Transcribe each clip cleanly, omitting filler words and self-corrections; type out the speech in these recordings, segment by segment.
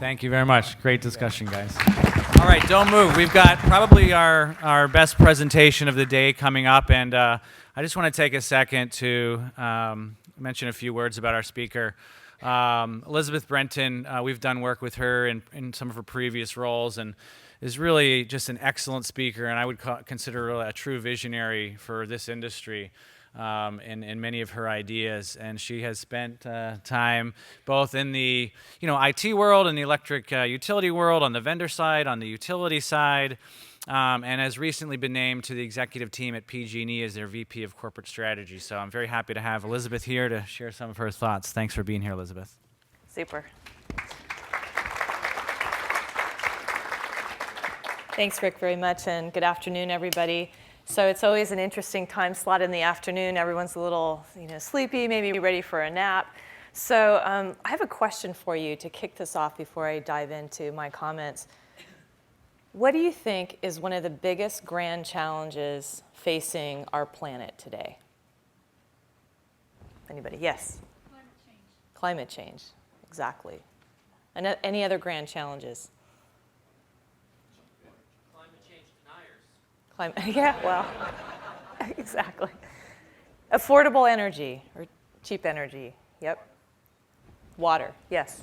Thank you very much. Great discussion, guys. All right, don't move. We've got probably our best presentation of the day coming up, and I just want to take a second to mention a few words about our speaker. Elisabeth Brinton, we've done work with her in some of her previous roles, and is really just an excellent speaker, and I would consider her a true visionary for this industry. In many of her ideas, and she has spent time both in the IT world and the electric utility world, on the vendor side, on the utility side, and has recently been named to the executive team at PG&E as their VP of Corporate Strategy. So I'm very happy to have Elisabeth here to share some of her thoughts. Thanks for being here, Elisabeth. Super. Thanks, Rick, very much, and good afternoon, everybody. So it's always an interesting time slot in the afternoon. Everyone's a little sleepy, maybe ready for a nap. So I have a question for you to kick this off before I dive into my comments. What do you think is one of the biggest grand challenges facing our planet today? Anybody? Yes? Climate change. Climate change, exactly. And any other grand challenges? Yeah, well, exactly. Affordable energy or cheap energy. Yep. Water. Yes.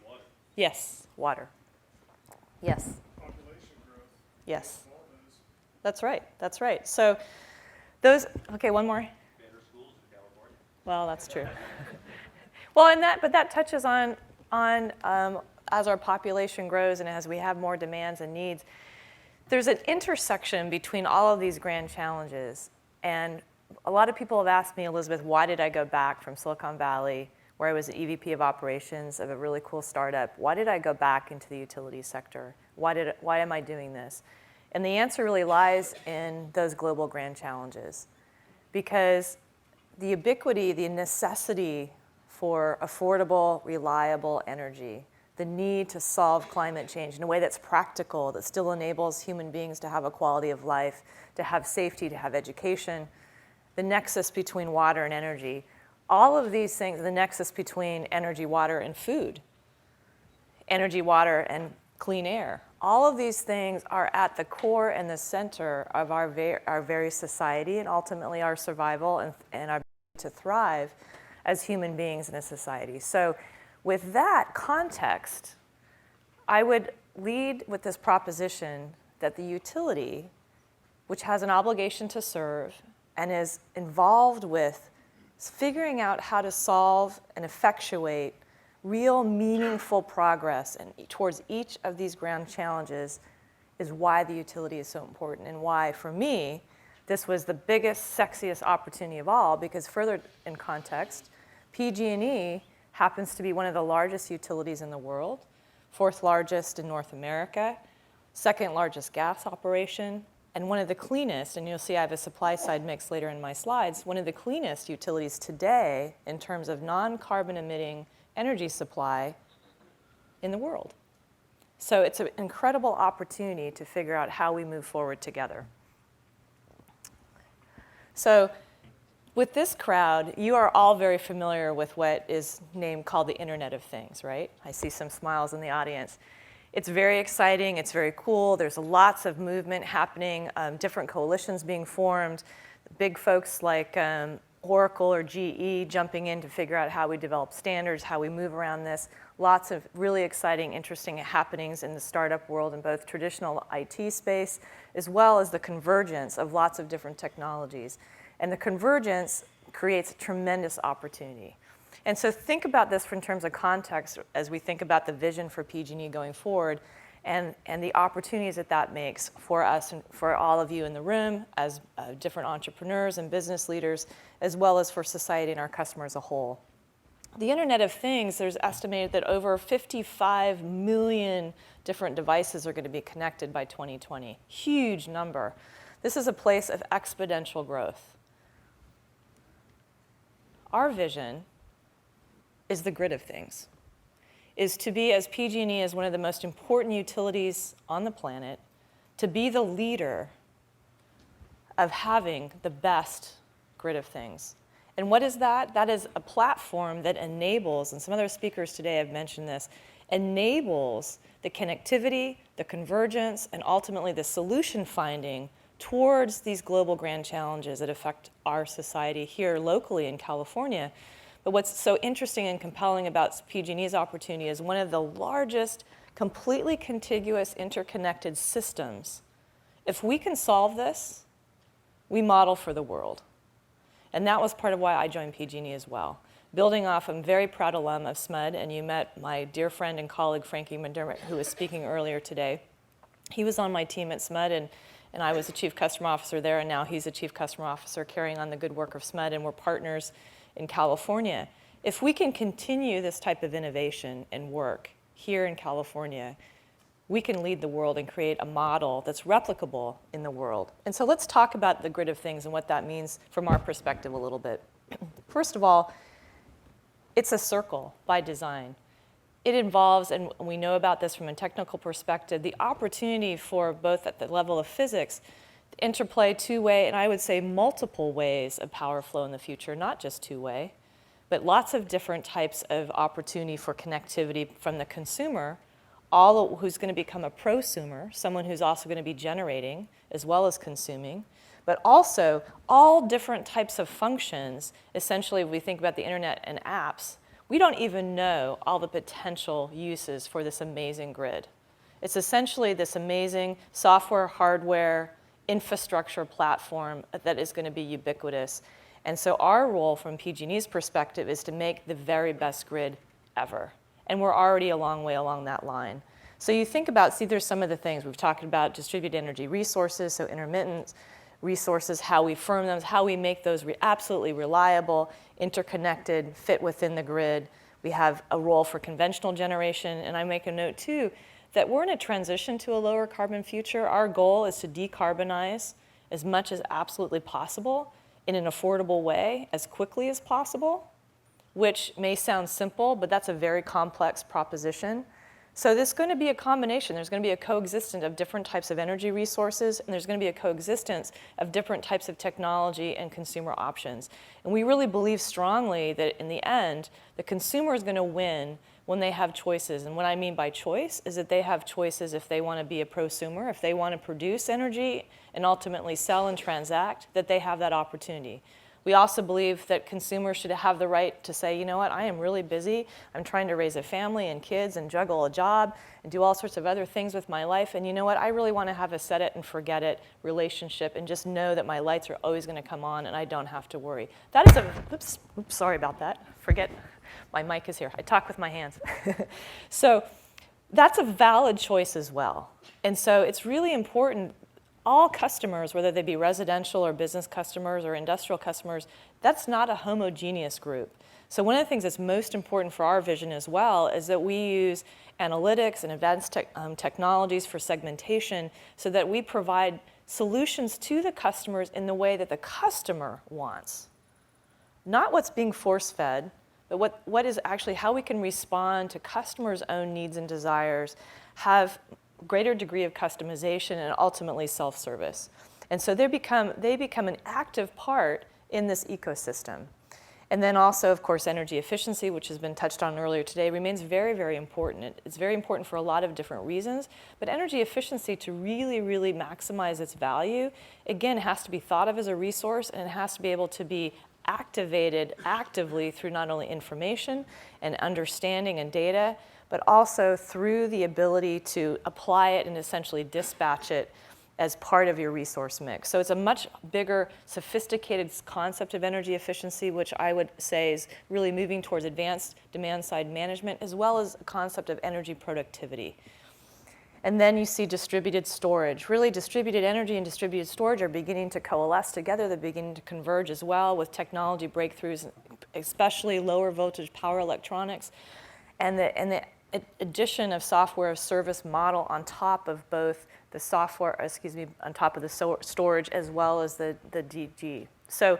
Water. Yes. Water. Yes. Population growth. Yes. That's right. That's right. So those. Okay. One more. Better schools in California. Well, that's true. Well, but that touches on as our population grows and as we have more demands and needs. There's an intersection between all of these grand challenges, and a lot of people have asked me, Elisabeth, why did I go back from Silicon Valley, where I was the EVP of operations of a really cool startup? Why did I go back into the utility sector? Why am I doing this? And the answer really lies in those global grand challenges, because the ubiquity, the necessity for affordable, reliable energy, the need to solve climate change in a way that's practical, that still enables human beings to have a quality of life, to have safety, to have education, the nexus between water and energy, all of these things, the nexus between energy, water, and food, energy, water, and clean air, all of these things are at the core and the center of our very society and ultimately our survival and our ability to thrive as human beings in a society. So with that context, I would lead with this proposition that the utility, which has an obligation to serve and is involved with figuring out how to solve and effectuate real meaningful progress towards each of these grand challenges, is why the utility is so important, and why, for me, this was the biggest, sexiest opportunity of all, because further in context, PG&E happens to be one of the largest utilities in the world, fourth largest in North America, second largest gas operation, and one of the cleanest, and you'll see I have a supply side mix later in my slides, one of the cleanest utilities today in terms of non-carbon emitting energy supply in the world. So it's an incredible opportunity to figure out how we move forward together. So with this crowd, you are all very familiar with what is called the Internet of Things, right? I see some smiles in the audience. It's very exciting, it's very cool, there's lots of movement happening, different coalitions being formed, big folks like Oracle or GE jumping in to figure out how we develop standards, how we move around this. Lots of really exciting, interesting happenings in the startup world in both traditional IT space, as well as the convergence of lots of different technologies. And the convergence creates a tremendous opportunity. And so think about this in terms of context as we think about the vision for PG&E going forward and the opportunities that makes for us and for all of you in the room as different entrepreneurs and business leaders, as well as for society and our customers as a whole. The Internet of Things, there's estimated that over 55 million different devices are going to be connected by 2020. Huge number. This is a place of exponential growth. Our vision is the grid of things, is to be, as PG&E as one of the most important utilities on the planet, to be the leader of having the best grid of things. And what is that? That is a platform that enables, and some other speakers today have mentioned this, enables the connectivity, the convergence, and ultimately the solution finding towards these global grand challenges that affect our society here locally in California. But what's so interesting and compelling about PG&E's opportunity is one of the largest, completely contiguous, interconnected systems. If we can solve this, we model for the world. And that was part of why I joined PG&E as well. Building off, I'm a very proud alum of SMUD, and you met my dear friend and colleague, Frankie McDermott, who was speaking earlier today. He was on my team at SMUD, and I was the chief customer officer there, and now he's the chief customer officer carrying on the good work of SMUD, and we're partners in California. If we can continue this type of innovation and work here in California, we can lead the world and create a model that's replicable in the world. And so let's talk about the grid of things and what that means from our perspective a little bit. First of all, it's a circle by design. It involves, and we know about this from a technical perspective, the opportunity for both at the level of physics, interplay two-way, and I would say multiple ways of power flow in the future, not just two-way, but lots of different types of opportunity for connectivity from the consumer, all who's going to become a prosumer, someone who's also going to be generating as well as consuming, but also all different types of functions. Essentially, if we think about the internet and apps, we don't even know all the potential uses for this amazing grid. It's essentially this amazing software, hardware, infrastructure platform that is going to be ubiquitous. And so our role from PG&E's perspective is to make the very best grid ever. And we're already a long way along that line. So you think about, see, there's some of the things. We've talked about distributed energy resources, so intermittent resources, how we firm them, how we make those absolutely reliable, interconnected, fit within the grid. We have a role for conventional generation, and I make a note too that we're in a transition to a lower carbon future. Our goal is to decarbonize as much as absolutely possible in an affordable way as quickly as possible, which may sound simple, but that's a very complex proposition. So there's going to be a combination. There's going to be a coexistence of different types of energy resources, and there's going to be a coexistence of different types of technology and consumer options. And we really believe strongly that in the end, the consumer is going to win when they have choices. And what I mean by choice is that they have choices if they want to be a prosumer, if they want to produce energy and ultimately sell and transact, that they have that opportunity. We also believe that consumers should have the right to say, you know what, I am really busy. I'm trying to raise a family and kids and juggle a job and do all sorts of other things with my life. And you know what, I really want to have a set it and forget it relationship and just know that my lights are always going to come on and I don't have to worry. That is oops, sorry about that. Forget, my mic is here. I talk with my hands. So that's a valid choice as well. And so it's really important. All customers, whether they be residential or business customers or industrial customers, that's not a homogeneous group. So one of the things that's most important for our vision as well is that we use analytics and advanced technologies for segmentation so that we provide solutions to the customers in the way that the customer wants. Not what's being force-fed, but what is actually how we can respond to customers' own needs and desires, have greater degree of customization, and ultimately self-service. And so they become an active part in this ecosystem. And then also, of course, energy efficiency, which has been touched on earlier today, remains very, very important. It's very important for a lot of different reasons, but energy efficiency, to really, really maximize its value, again, has to be thought of as a resource, and it has to be able to be activated actively through not only information and understanding and data, but also through the ability to apply it and essentially dispatch it as part of your resource mix. So it's a much bigger, sophisticated concept of energy efficiency, which I would say is really moving towards advanced demand-side management, as well as a concept of energy productivity. And then you see distributed storage. Really, distributed energy and distributed storage are beginning to coalesce together. They're beginning to converge as well with technology breakthroughs, especially lower voltage power electronics, and the addition of software as service model on top of both the software, on top of the storage as well as the DG. So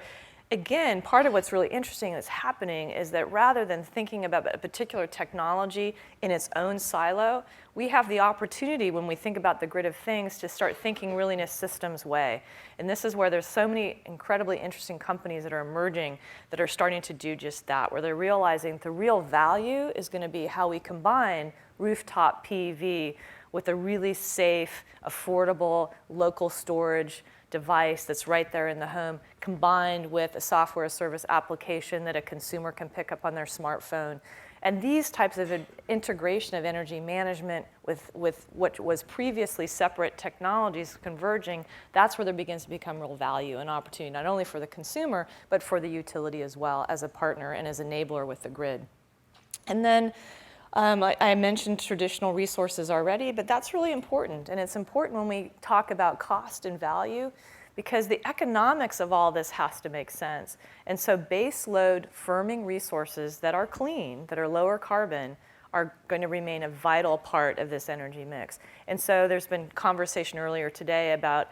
again, part of what's really interesting that's happening is that rather than thinking about a particular technology in its own silo, we have the opportunity when we think about the grid of things to start thinking really in a systems way. And this is where there's so many incredibly interesting companies that are emerging that are starting to do just that, where they're realizing the real value is going to be how we combine rooftop PV with a really safe, affordable, local storage device that's right there in the home, combined with a software service application that a consumer can pick up on their smartphone. And these types of integration of energy management with what was previously separate technologies converging, that's where there begins to become real value and opportunity, not only for the consumer, but for the utility as well as a partner and as enabler with the grid. And then I mentioned traditional resources already, but that's really important. And it's important when we talk about cost and value, because the economics of all this has to make sense. And so base load firming resources that are clean, that are lower carbon, are going to remain a vital part of this energy mix. And so there's been conversation earlier today about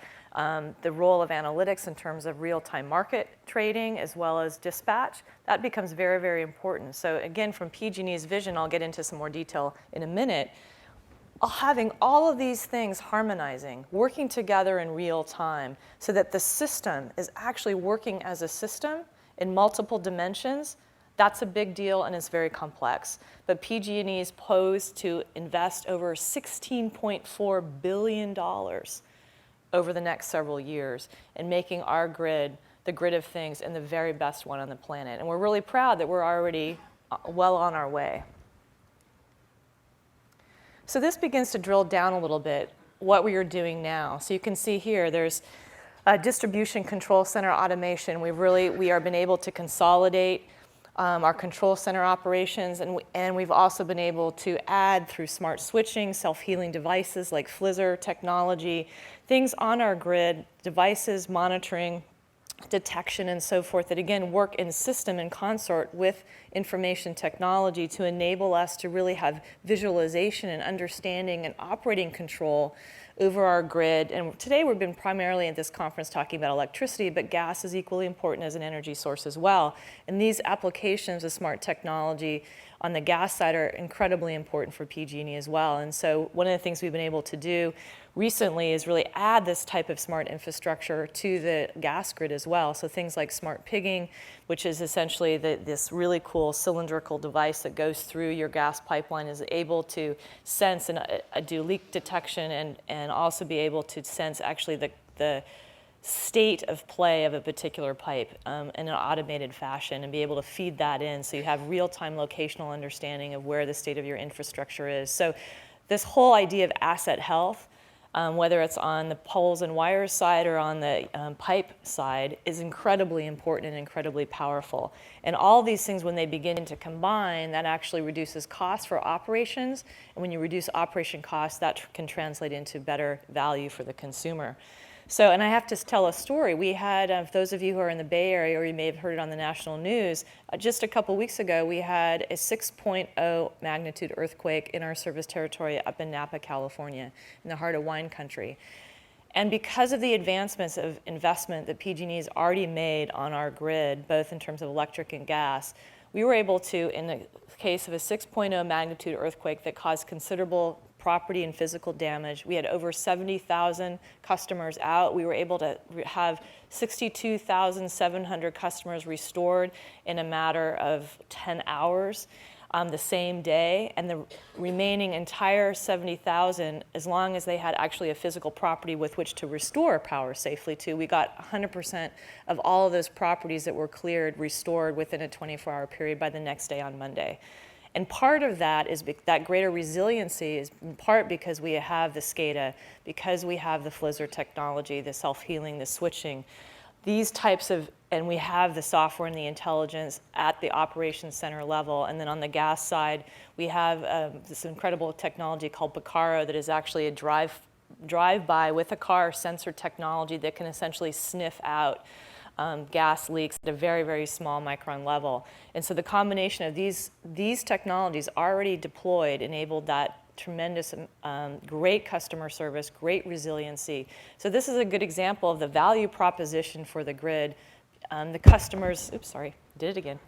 the role of analytics in terms of real-time market trading as well as dispatch. That becomes very, very important. So again, from PG&E's vision, I'll get into some more detail in a minute, having all of these things harmonizing, working together in real time so that the system is actually working as a system in multiple dimensions, that's a big deal and it's very complex. But PG&E is posed to invest over $16.4 billion over the next several years in making our grid the grid of things and the very best one on the planet. And we're really proud that we're already well on our way. So this begins to drill down a little bit what we are doing now. So you can see here, there's a distribution control center automation. We are been able to consolidate our control center operations, and we've also been able to add through smart switching, self-healing devices like Flizzr technology, things on our grid, devices, monitoring, detection, and so forth that again work in system in consort with information technology to enable us to really have visualization and understanding and operating control over our grid. And today we've been primarily at this conference talking about electricity, but gas is equally important as an energy source as well. And these applications of smart technology on the gas side are incredibly important for PG&E as well. And so one of the things we've been able to do recently is really add this type of smart infrastructure to the gas grid as well. So things like smart pigging, which is essentially this really cool cylindrical device that goes through your gas pipeline, is able to sense and do leak detection and also be able to sense actually the state of play of a particular pipe in an automated fashion and be able to feed that in so you have real-time locational understanding of where the state of your infrastructure is. So this whole idea of asset health, whether it's on the poles and wires side or on the pipe side, is incredibly important and incredibly powerful. And all these things, when they begin to combine, that actually reduces costs for operations. And when you reduce operation costs, that can translate into better value for the consumer. So, and I have to tell a story. We had, those of you who are in the Bay Area, or you may have heard it on the national news, just a couple weeks ago, we had a 6.0 magnitude earthquake in our service territory up in Napa, California, in the heart of wine country. And because of the advancements of investment that PG&E has already made on our grid, both in terms of electric and gas, we were able to, in the case of a 6.0 magnitude earthquake that caused considerable property and physical damage, we had over 70,000 customers out. We were able to have 62,700 customers restored in a matter of 10 hours the same day, and the remaining entire 70,000, as long as they had actually a physical property with which to restore power safely to, we got 100% of all of those properties that were cleared restored within a 24-hour period by the next day on Monday. And part of that is that greater resiliency is in part because we have the SCADA, because we have the Flizzr technology, the self-healing, the switching, these types of, and we have the software and the intelligence at the operations center level. And then on the gas side, we have this incredible technology called Picaro that is actually a drive-by with a car sensor technology that can essentially sniff out gas leaks at a very, very small micron level. And so the combination of these technologies already deployed enabled that tremendous, great customer service, great resiliency. So this is a good example of the value proposition for the grid. The customers, oops, sorry, did it again.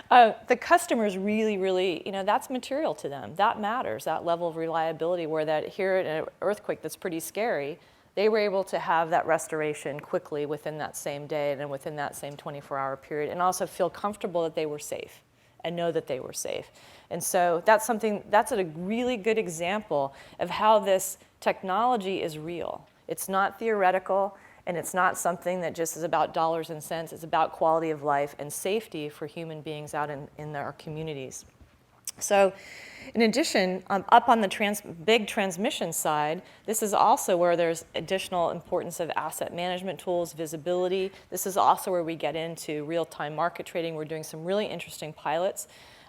The customers really, really, that's material to them. That matters, that level of reliability, where that here in an earthquake that's pretty scary, they were able to have that restoration quickly within that same day and within that same 24-hour period, and also feel comfortable that they were safe and know that they were safe. And so that's a really good example of how this technology is real. It's not theoretical, and it's not something that just is about dollars and cents. It's about quality of life and safety for human beings out in our communities. So in addition, up on the big transmission side, this is also where there's additional importance of asset management tools, visibility. This is also where we get into real-time market trading. We're doing some really interesting pilots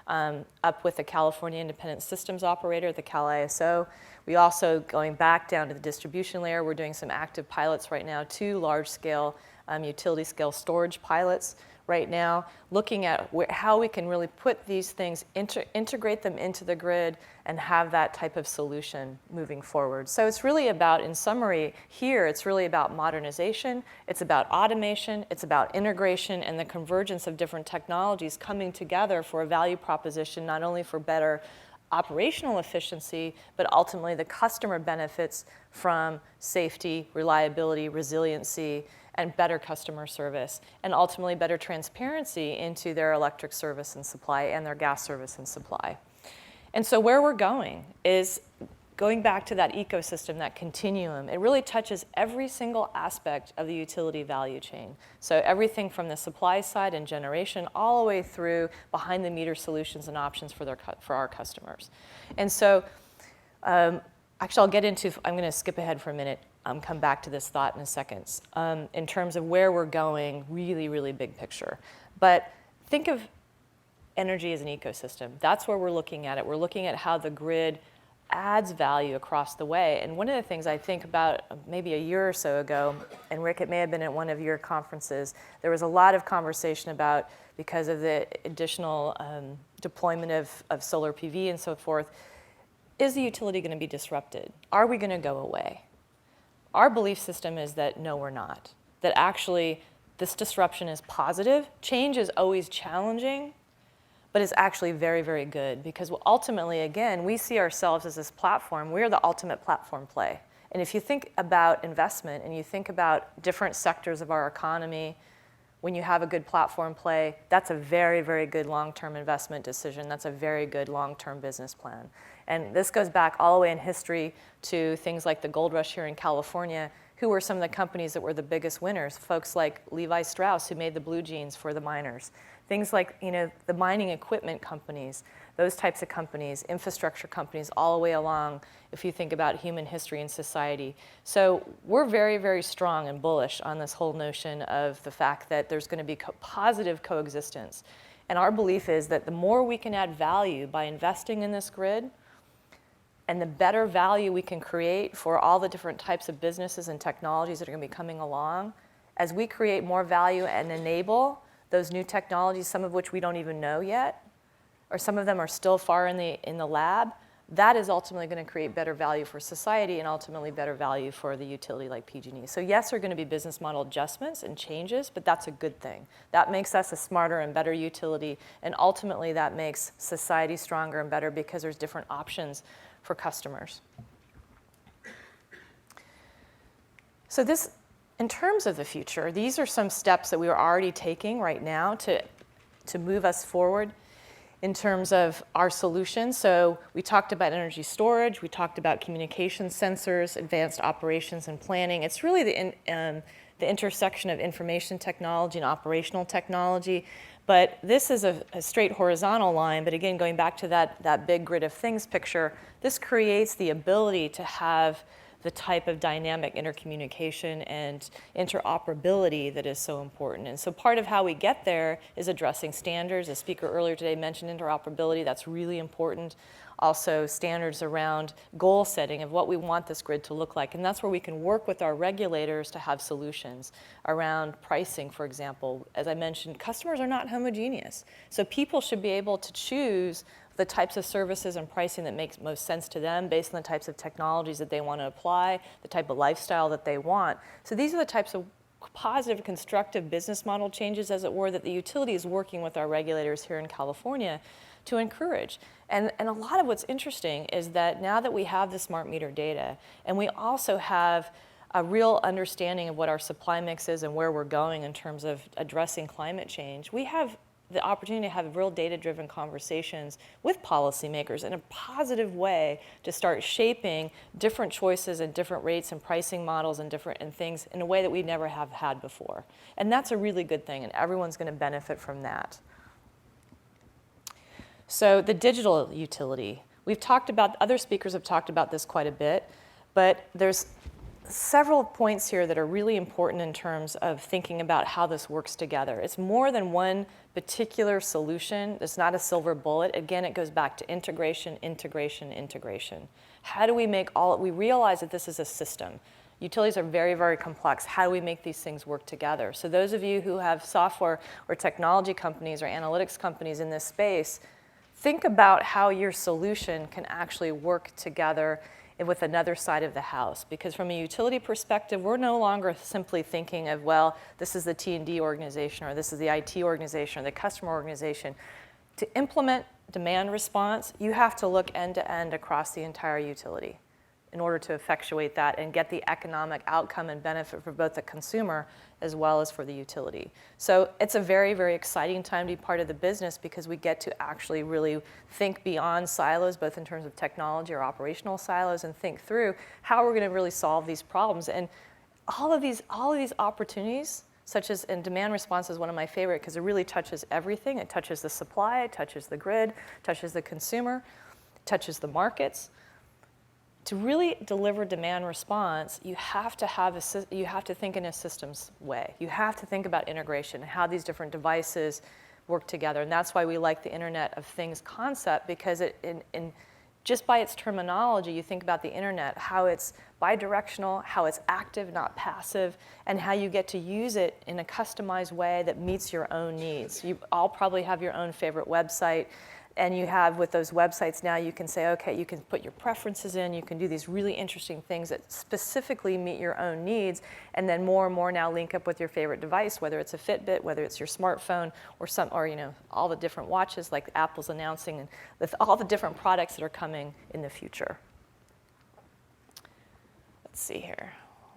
up with the California Independent Systems Operator, the CAL-ISO. We also, going back down to the distribution layer, we're doing some active pilots right now, 2 large-scale utility-scale storage pilots right now, looking at how we can really put these things, integrate them into the grid and have that type of solution moving forward. So it's really about, in summary here, it's really about modernization, it's about automation, it's about integration and the convergence of different technologies coming together for a value proposition, not only for better operational efficiency, but ultimately the customer benefits from safety, reliability, resiliency, and better customer service, and ultimately better transparency into their electric service and supply and their gas service and supply. And so where we're going is going back to that ecosystem, that continuum. It really touches every single aspect of the utility value chain. So everything from the supply side and generation all the way through behind the meter solutions and options for our customers. And so actually I'm going to skip ahead for a minute. Come back to this thought in a second, in terms of where we're going, really, really big picture. But think of energy as an ecosystem. That's where we're looking at it. We're looking at how the grid adds value across the way. And one of the things I think about maybe a year or so ago, and Rick, it may have been at one of your conferences, there was a lot of conversation about, because of the additional deployment of solar PV and so forth, is the utility going to be disrupted? Are we going to go away? Our belief system is that no, we're not. That actually this disruption is positive. Change is always challenging, but it's actually very, very good, because ultimately, again, we see ourselves as this platform. We're the ultimate platform play. And if you think about investment and you think about different sectors of our economy, when you have a good platform play, that's a very, very good long-term investment decision. That's a very good long-term business plan. And this goes back all the way in history to things like the gold rush here in California. Who were some of the companies that were the biggest winners? Folks like Levi Strauss, who made the blue jeans for the miners. Things like, the mining equipment companies, those types of companies, infrastructure companies, all the way along, if you think about human history and society. So we're very, very strong and bullish on this whole notion of the fact that there's going to be positive coexistence. And our belief is that the more we can add value by investing in this grid, and the better value we can create for all the different types of businesses and technologies that are going to be coming along, as we create more value and enable those new technologies, some of which we don't even know yet, or some of them are still far in the lab, that is ultimately going to create better value for society and ultimately better value for the utility like PG&E. So yes, there are going to be business model adjustments and changes, but that's a good thing. That makes us a smarter and better utility, and ultimately that makes society stronger and better because there's different options for customers. So this, in terms of the future, these are some steps that we are already taking right now to move us forward in terms of our solutions. So we talked about energy storage, we talked about communication sensors, advanced operations and planning. It's really the intersection of information technology and operational technology. But this is a straight horizontal line, but again, going back to that big grid of things picture, this creates the ability to have the type of dynamic intercommunication and interoperability that is so important. And so part of how we get there is addressing standards. A speaker earlier today mentioned interoperability. That's really important. Also standards around goal setting of what we want this grid to look like. And that's where we can work with our regulators to have solutions around pricing, for example. As I mentioned, customers are not homogeneous. So people should be able to choose the types of services and pricing that makes most sense to them based on the types of technologies that they want to apply, the type of lifestyle that they want. So these are the types of positive, constructive business model changes, as it were, that the utility is working with our regulators here in California to encourage. And a lot of what's interesting is that now that we have the smart meter data, and we also have a real understanding of what our supply mix is and where we're going in terms of addressing climate change, we have the opportunity to have real data-driven conversations with policymakers in a positive way to start shaping different choices and different rates and pricing models and things in a way that we never have had before. And that's a really good thing, and everyone's going to benefit from that. So the digital utility. We've talked about, other speakers have talked about this quite a bit, but there's several points here that are really important in terms of thinking about how this works together. It's more than one particular solution. It's not a silver bullet. Again, it goes back to integration, integration, integration. How do we make we realize that this is a system. Utilities are very, very complex. How do we make these things work together? So those of you who have software or technology companies or analytics companies in this space, think about how your solution can actually work together with another side of the house. Because from a utility perspective, we're no longer simply thinking of, well, this is the T&D organization, or this is the IT organization, or the customer organization. To implement demand response, you have to look end to end across the entire utility in order to effectuate that and get the economic outcome and benefit for both the consumer as well as for the utility. So it's a very, very exciting time to be part of the business because we get to actually really think beyond silos, both in terms of technology or operational silos, and think through how we're going to really solve these problems. And all of these opportunities, such as, and demand response is one of my favorite because it really touches everything. It touches the supply, it touches the grid, touches the consumer, touches the markets. To really deliver demand response, you have to think in a systems way. You have to think about integration and how these different devices work together. And that's why we like the Internet of Things concept, because just by its terminology, you think about the internet, how it's bidirectional, how it's active, not passive, and how you get to use it in a customized way that meets your own needs. You all probably have your own favorite website. And you have, with those websites now, you can say, okay, you can put your preferences in, you can do these really interesting things that specifically meet your own needs, and then more and more now link up with your favorite device, whether it's a Fitbit, whether it's your smartphone, or all the different watches like Apple's announcing, and with all the different products that are coming in the future. Let's see here.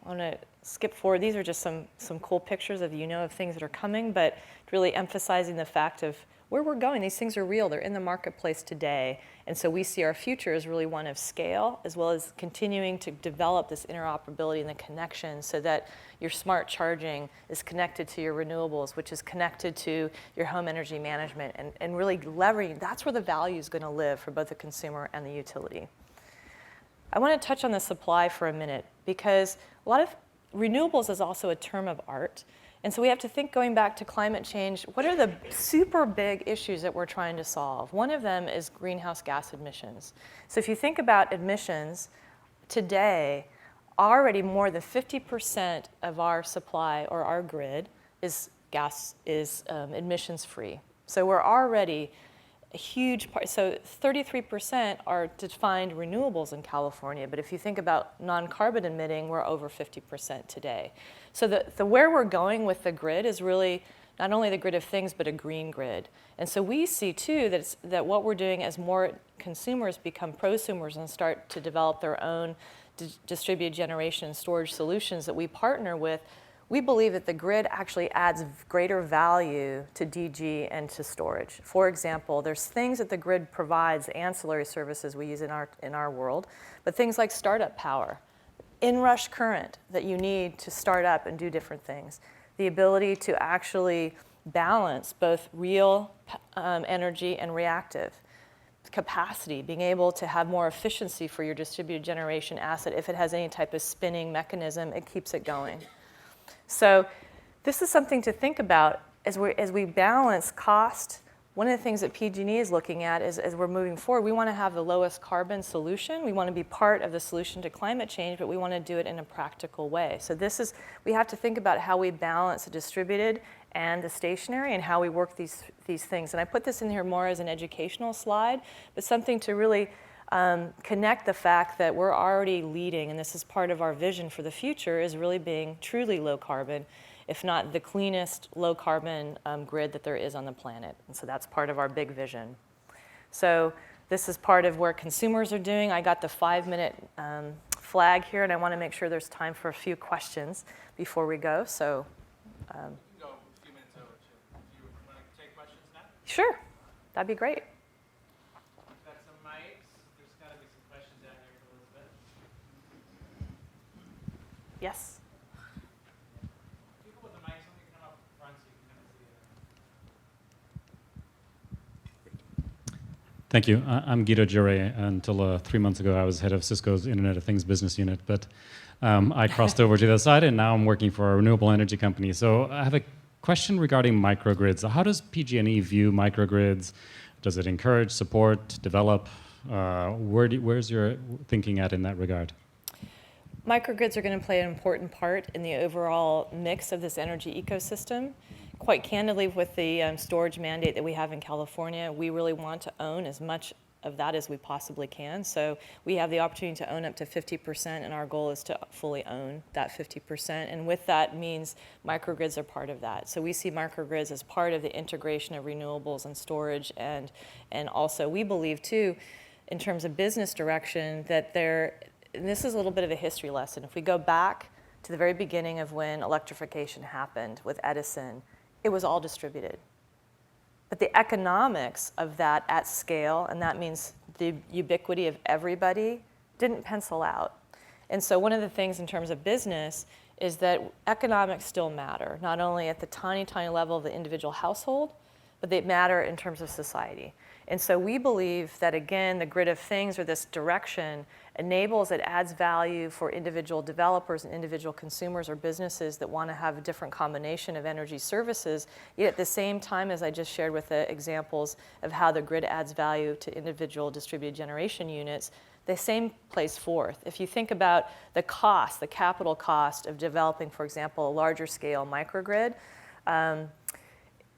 I want to skip forward. These are just some cool pictures of things that are coming, but really emphasizing the fact of where we're going. These things are real. They're in the marketplace today. And so we see our future as really one of scale, as well as continuing to develop this interoperability and the connection so that your smart charging is connected to your renewables, which is connected to your home energy management, and really leveraging. That's where the value is going to live for both the consumer and the utility. I want to touch on the supply for a minute, because a lot of renewables is also a term of art. And so we have to think, going back to climate change, what are the super big issues that we're trying to solve? One of them is greenhouse gas emissions. So if you think about emissions, today, already more than 50% of our supply or our grid is emissions free. So we're already a huge part. So 33% are defined renewables in California, but if you think about non-carbon emitting, we're over 50% today. So the where we're going with the grid is really not only the grid of things, but a green grid. And so we see too that what we're doing as more consumers become prosumers and start to develop their own distributed generation and storage solutions that we partner with, we believe that the grid actually adds greater value to DG and to storage. For example, there's things that the grid provides, ancillary services we use in our world, but things like startup power, inrush current that you need to start up and do different things, the ability to actually balance both real energy and reactive capacity, being able to have more efficiency for your distributed generation asset. If it has any type of spinning mechanism, it keeps it going. So this is something to think about as we balance cost. One of the things that PG&E is looking at is, as we're moving forward, we want to have the lowest carbon solution. We want to be part of the solution to climate change, but we want to do it in a practical way. So we have to think about how we balance the distributed and the stationary and how we work these things. And I put this in here more as an educational slide, but something to really connect the fact that we're already leading, and this is part of our vision for the future, is really being truly low carbon, if not the cleanest low carbon grid that there is on the planet. And so that's part of our big vision. So this is part of where consumers are doing. I got the 5-minute flag here, and I want to make sure there's time for a few questions before we go. So. We can go a few minutes over too. Do you want to take questions now? Sure, that'd be great. We've got some mics. There's got to be some questions down here for Elisabeth. Yes. People with the mics, let me come up front so you can kind of see it. Thank you. I'm Guido Jure. Until 3 months ago, I was head of Cisco's Internet of Things business unit, but I crossed over to the other side, and now I'm working for a renewable energy company. So I have a question regarding microgrids. How does PG&E view microgrids? Does it encourage, support, develop? Where's your thinking at in that regard? Microgrids are going to play an important part in the overall mix of this energy ecosystem. Quite candidly, with the storage mandate that we have in California, we really want to own as much of that as we possibly can. So we have the opportunity to own up to 50%, and our goal is to fully own that 50%. And with that means microgrids are part of that. So we see microgrids as part of the integration of renewables and storage, and also we believe too, in terms of business direction, that and this is a little bit of a history lesson. If we go back to the very beginning of when electrification happened with Edison, it was all distributed. But the economics of that at scale, and that means the ubiquity of everybody, didn't pencil out. And so one of the things in terms of business is that economics still matter, not only at the tiny, tiny level of the individual household, but they matter in terms of society. And so we believe that, again, the grid of things, or this direction, enables, it adds value for individual developers and individual consumers or businesses that want to have a different combination of energy services, yet at the same time, as I just shared with the examples of how the grid adds value to individual distributed generation units, the same plays forth. If you think about the cost, the capital cost of developing, for example, a larger scale microgrid,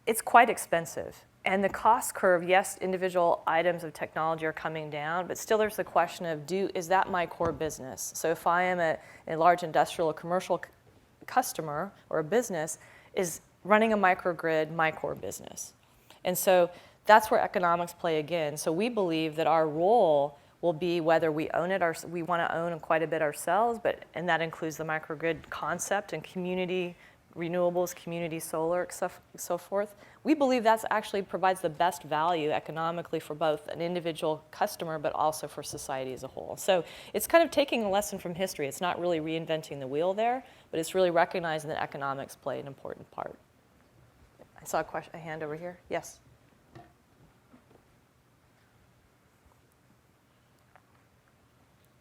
it's quite expensive. And the cost curve, yes, individual items of technology are coming down, but still there's the question of, is that my core business? So if I am a large industrial or commercial customer or a business, is running a microgrid my core business? And so that's where economics play again. So we believe that our role will be whether we own it, or we want to own quite a bit ourselves, and that includes the microgrid concept and community renewables, community solar, so forth. We believe that actually provides the best value economically for both an individual customer, but also for society as a whole. So it's kind of taking a lesson from history. It's not really reinventing the wheel there, but it's really recognizing that economics play an important part. I saw a hand over here. Yes.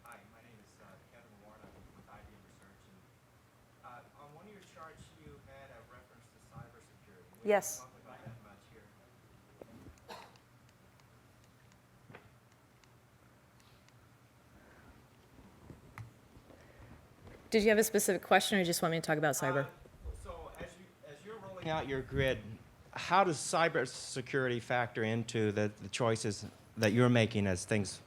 Hi, my name is Kevin Warren. I'm with IBM Research. And, on one of your charts, you had a reference to cybersecurity. We Yes. haven't talked about that much here. Did you have a specific question, or you just want me to talk about cyber? So as you're rolling out your grid, how does cybersecurity factor into the choices that you're making as things?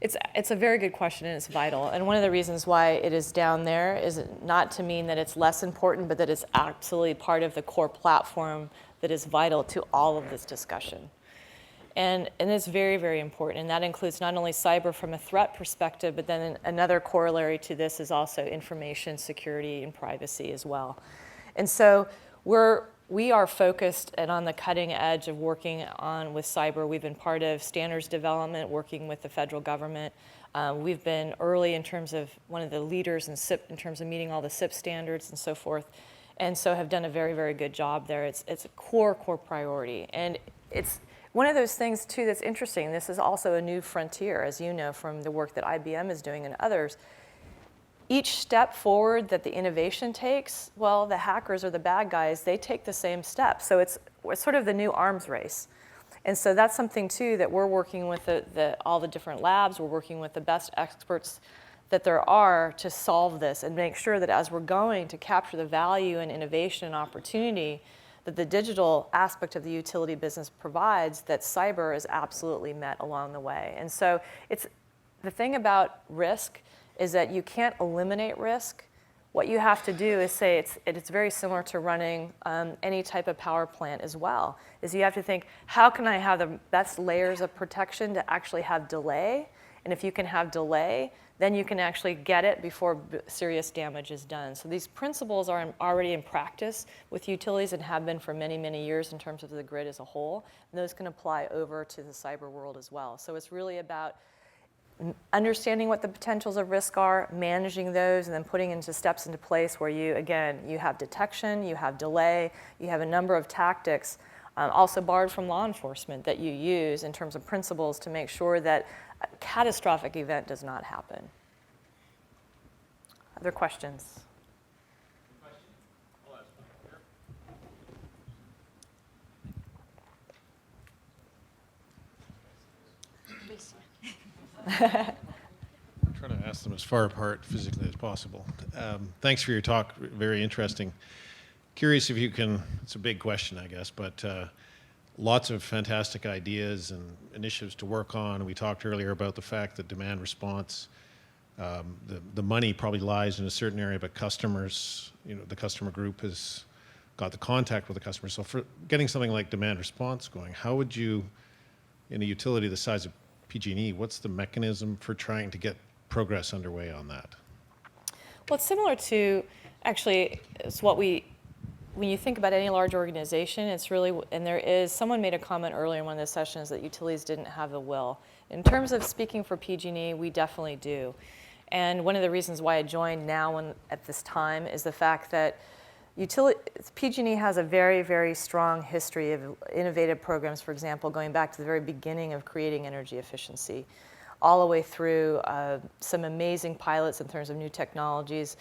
It's a very good question, and it's vital. And one of the reasons why it is down there is not to mean that it's less important, but that it's absolutely part of the core platform that is vital to all of this discussion. And it's very, very important. And that includes not only cyber from a threat perspective, but then another corollary to this is also information security and privacy as well. And so we are focused and on the cutting edge of working on with cyber. We've been part of standards development, working with the federal government. We've been early in terms of one of the leaders in SIP in terms of meeting all the SIP standards and so forth, and so have done a very, very good job there. It's a core priority, and it's one of those things too that's interesting. This is also a new frontier, as you know from the work that IBM is doing and others. Each step forward that the innovation takes, well, the hackers or the bad guys, they take the same step. So it's sort of the new arms race. And so that's something, too, that we're working with all the different labs. We're working with the best experts that there are to solve this and make sure that as we're going to capture the value and innovation and opportunity that the digital aspect of the utility business provides, that cyber is absolutely met along the way. And so it's the thing about risk is that you can't eliminate risk. What you have to do is say it's very similar to running any type of power plant as well, is you have to think, how can I have the best layers of protection to actually have delay And if you can have delay, then you can actually get it before serious damage is done. So these principles are already in practice with utilities and have been for many, many years in terms of the grid as a whole. And those can apply over to the cyber world as well. So it's really about understanding what the potentials of risk are, managing those, and then putting into steps into place where you, again, you have detection, you have delay, you have a number of tactics, also borrowed from law enforcement, that you use in terms of principles to make sure that a catastrophic event does not happen. Other questions? Trying to ask them as far apart physically as possible. Thanks for your talk, very interesting. Curious if you can, it's a big question, I guess, but lots of fantastic ideas and initiatives to work on. We talked earlier about the fact that demand response, the money probably lies in a certain area, but customers, the customer group has got the contact with the customer. So for getting something like demand response going, how would you, in a utility the size of PG&E, what's the mechanism for trying to get progress underway on that? Well, it's similar to, actually, it's what when you think about any large organization, it's really, and someone made a comment earlier in one of the sessions that utilities didn't have the will. In terms of speaking for PG&E, we definitely do. And one of the reasons why I joined now at this time is the fact that PG&E has a very, very strong history of innovative programs, for example, going back to the very beginning of creating energy efficiency, all the way through some amazing pilots in terms of new technologies.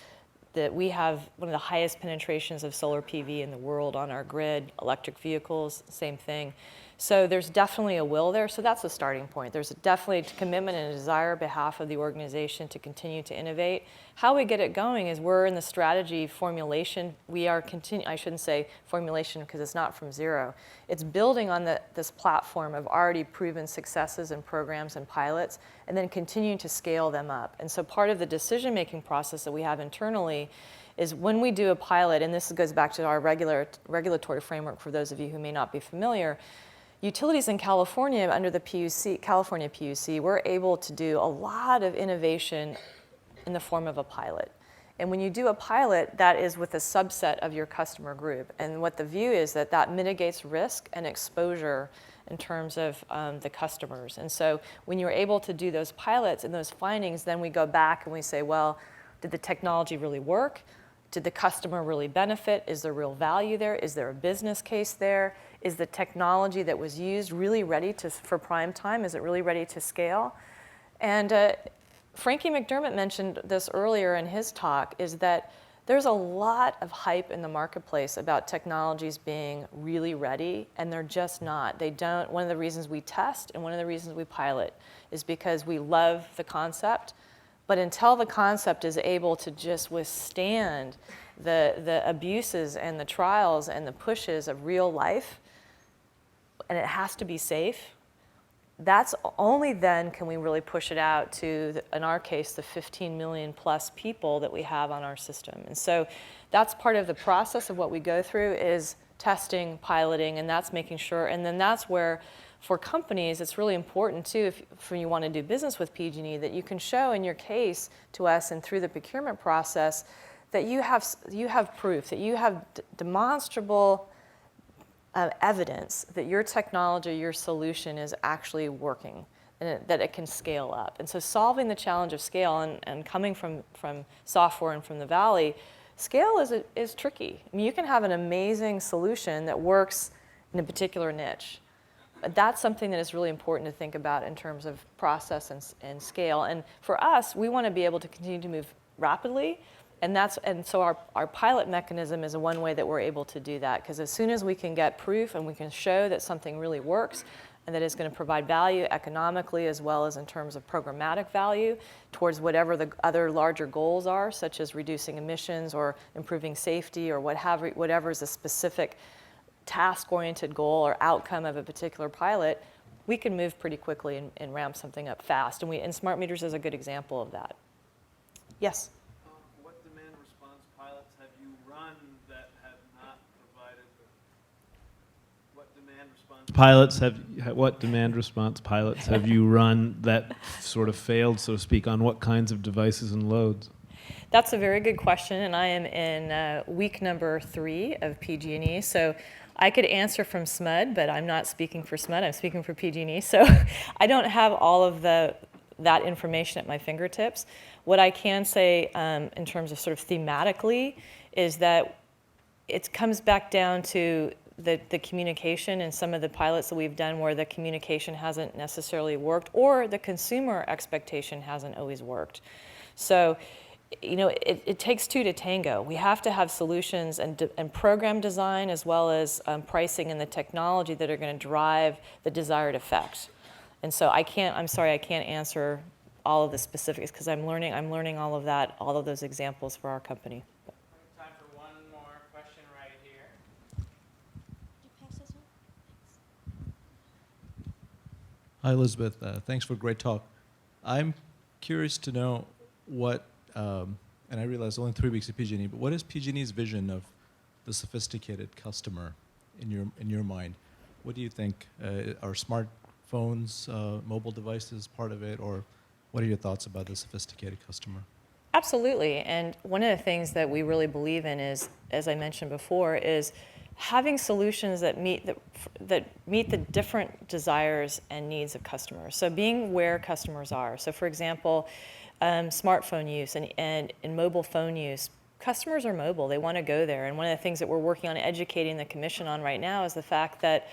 That we have one of the highest penetrations of solar PV in the world on our grid, electric vehicles, same thing. So there's definitely a will there, so that's a starting point. There's definitely a commitment and a desire on behalf of the organization to continue to innovate. How we get it going is we're in the strategy formulation. We are I shouldn't say formulation because it's not from zero. It's building on this platform of already proven successes and programs and pilots, and then continuing to scale them up. And so part of the decision-making process that we have internally is when we do a pilot, and this goes back to our regulatory framework for those of you who may not be familiar, utilities in California, under the California PUC, we're able to do a lot of innovation in the form of a pilot. And when you do a pilot, that is with a subset of your customer group. And what the view is that mitigates risk and exposure in terms of the customers. And so when you're able to do those pilots and those findings, then we go back and we say, well, did the technology really work? Did the customer really benefit? Is there real value there? Is there a business case there? Is the technology that was used really ready for prime time? Is it really ready to scale? And Frankie McDermott mentioned this earlier in his talk, is that there's a lot of hype in the marketplace about technologies being really ready, and they're just not. They don't. One of the reasons we test and one of the reasons we pilot is because we love the concept. But until the concept is able to just withstand the abuses and the trials and the pushes of real life, and it has to be safe, that's only then can we really push it out to, in our case, the 15 million plus people that we have on our system. And so that's part of the process of what we go through is testing, piloting, and that's making sure, and then that's where for companies, it's really important too, if you want to do business with PG&E, that you can show in your case to us and through the procurement process that you have proof, that you have demonstrable evidence that your technology, your solution is actually working, and that it can scale up. And so solving the challenge of scale, and coming from software and from the Valley, scale is tricky. I mean, you can have an amazing solution that works in a particular niche. That's something that is really important to think about in terms of process and scale. And for us, we want to be able to continue to move rapidly. And so our pilot mechanism is one way that we're able to do that. Because as soon as we can get proof and we can show that something really works and that it's going to provide value economically as well as in terms of programmatic value towards whatever the other larger goals are, such as reducing emissions or improving safety or whatever is a specific task-oriented goal or outcome of a particular pilot, we can move pretty quickly and ramp something up fast. And smart meters is a good example of that. Yes? What demand response pilots have you run that have not provided what demand response what demand response pilots have you run that sort of failed, so to speak, on what kinds of devices and loads? That's a very good question, and I am in week number 3 of PG&E. So I could answer from SMUD, but I'm not speaking for SMUD. I'm speaking for PG&E. So I don't have all of that information at my fingertips. What I can say in terms of sort of thematically is that it comes back down to the communication and some of the pilots that we've done where the communication hasn't necessarily worked or the consumer expectation hasn't always worked. So, you know, it takes two to tango. We have to have solutions and program design as well as pricing and the technology that are going to drive the desired effect. And so I'm sorry, I can't answer all of the specifics because I'm learning all of that, all of those examples for our company. Time for one more question right here. Hi, Elizabeth. Thanks for a great talk. I'm curious to know what, and I realize only 3 weeks of PG&E, but what is PG&E's vision of the sophisticated customer in your mind? What do you think? Are smartphones, mobile devices part of it, or what are your thoughts about the sophisticated customer? Absolutely, and one of the things that we really believe in is, as I mentioned before, is having solutions that meet the different desires and needs of customers. So being where customers are. So for example, smartphone use and mobile phone use. Customers are mobile, they want to go there. And one of the things that we're working on educating the commission on right now is the fact that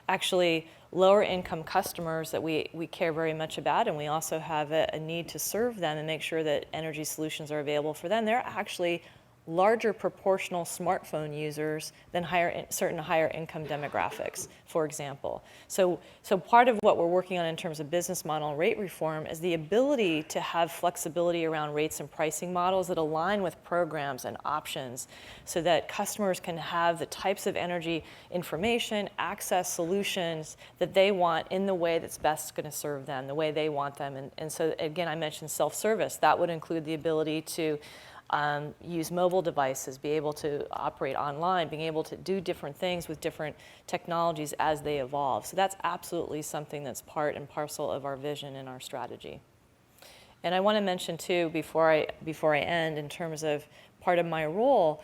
actually lower income customers that we care very much about, and we also have a need to serve them and make sure that energy solutions are available for them. They're actually larger proportional smartphone users than certain higher income demographics, for example. So part of what we're working on in terms of business model and rate reform is the ability to have flexibility around rates and pricing models that align with programs and options so that customers can have the types of energy information, access solutions that they want in the way that's best going to serve them, the way they want them. And so again, I mentioned self-service. That would include the ability to use mobile devices, be able to operate online, being able to do different things with different technologies as they evolve. So that's absolutely something that's part and parcel of our vision and our strategy. And I want to mention too, before I end, in terms of part of my role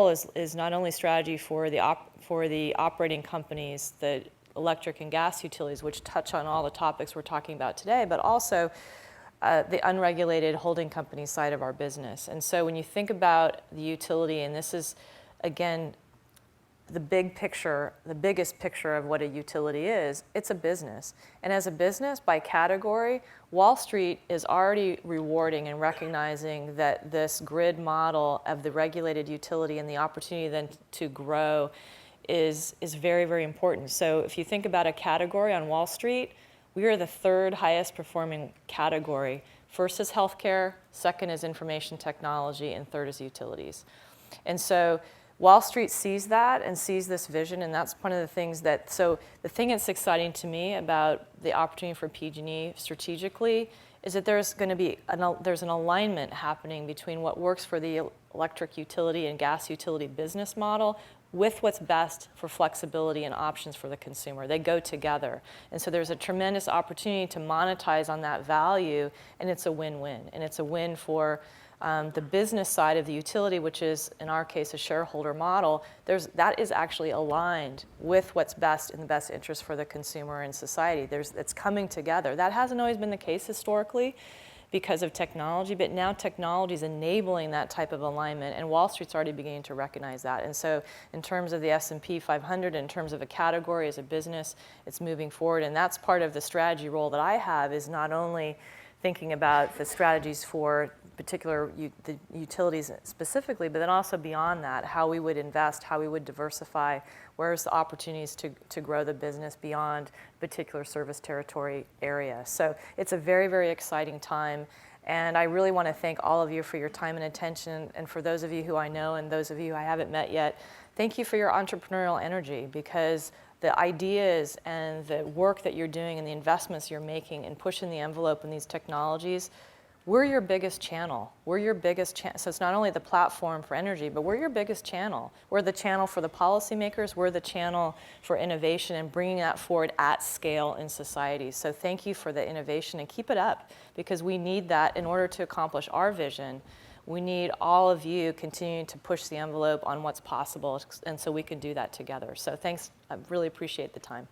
is not only strategy for the operating companies, the electric and gas utilities, which touch on all the topics we're talking about today, but also the unregulated holding company side of our business. And so when you think about the utility, and this is, again, the big picture, the biggest picture of what a utility is, it's a business. And as a business, by category, Wall Street is already rewarding and recognizing that this grid model of the regulated utility and the opportunity then to grow is very, very important. So if you think about a category on Wall Street, we are the 3rd highest performing category. First is healthcare, second is information technology, and third is utilities. And so Wall Street sees that and sees this vision, and that's one of the things that, so the thing that's exciting to me about the opportunity for PG&E strategically is that there's going to be there's an alignment happening between what works for the electric utility and gas utility business model with what's best for flexibility and options for the consumer. They go together. And so there's a tremendous opportunity to monetize on that value, and it's a win-win. And it's a win for the business side of the utility, which is, in our case, a shareholder model. That is actually aligned with what's best in the best interest for the consumer and society. It's coming together. That hasn't always been the case historically because of technology, but now technology is enabling that type of alignment, and Wall Street's already beginning to recognize that. And so in terms of the S&P 500, in terms of a category as a business, it's moving forward, and that's part of the strategy role that I have, is not only thinking about the strategies for particular the utilities specifically, but then also beyond that, how we would invest, how we would diversify, where's the opportunities to grow the business beyond particular service territory area. So it's a very, very exciting time. And I really want to thank all of you for your time and attention. And for those of you who I know and those of you I haven't met yet, thank you for your entrepreneurial energy, because the ideas and the work that you're doing and the investments you're making and pushing the envelope in these technologies, we're your biggest channel. We're your biggest channel. So it's not only the platform for energy, but we're your biggest channel. We're the channel for the policymakers. We're the channel for innovation and bringing that forward at scale in society. So thank you for the innovation and keep it up, because we need that in order to accomplish our vision. We need all of you continuing to push the envelope on what's possible, and so we can do that together. So thanks. I really appreciate the time.